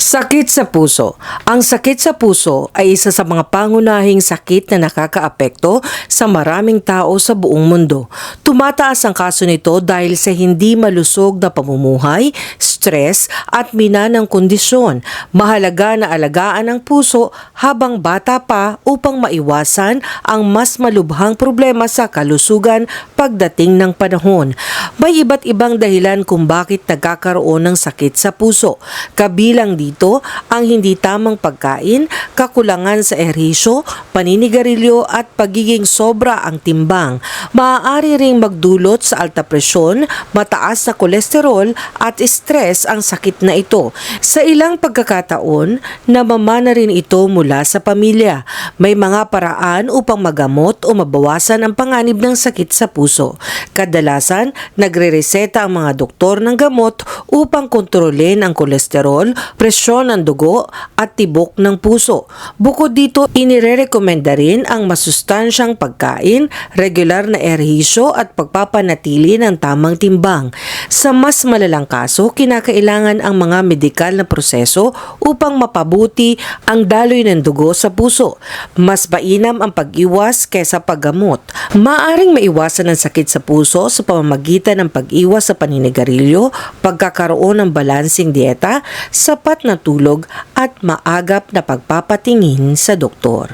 Sakit sa puso. Ang sakit sa puso ay isa sa mga pangunahing sakit na nakakaapekto sa maraming tao sa buong mundo. Tumataas ang kaso nito dahil sa hindi malusog na pamumuhay, stress at minanang kondisyon. Mahalaga na alagaan ang puso habang bata pa upang maiwasan ang mas malubhang problema sa kalusugan pagdating ng panahon. May iba't ibang dahilan kung bakit nagkakaroon ng sakit sa puso. Kabilang dito ang hindi tamang pagkain, kakulangan sa ehersisyo, paninigarilyo at pagiging sobra ang timbang. Maaari ring magdulot sa alta presyon, mataas na kolesterol at stress ang sakit na ito. Sa ilang pagkakataon, namamana rin ito mula sa pamilya. May mga paraan upang magamot o mabawasan ang panganib ng sakit sa puso. Kadalasan, nagre-reseta ang mga doktor ng gamot upang kontrolin ang kolesterol, presyon ng dugo at tibok ng puso. Bukod dito, inirerekomenda rin ang masustansyang pagkain, regular na ehersisyo at pagpapanatili ng tamang timbang. Sa mas malalang kaso, kinakailangan ang mga medikal na proseso upang mapabuti ang daloy ng dugo sa puso. Mas mainam ang pag-iwas kaysa paggamot. Maaring maiwasan ang sakit sa puso sa pamamagitan ng pag-iwas sa paninigarilyo, pagkakaroon ng balansing dieta, sapat na tulog at maagap na pagpapatingin sa doktor.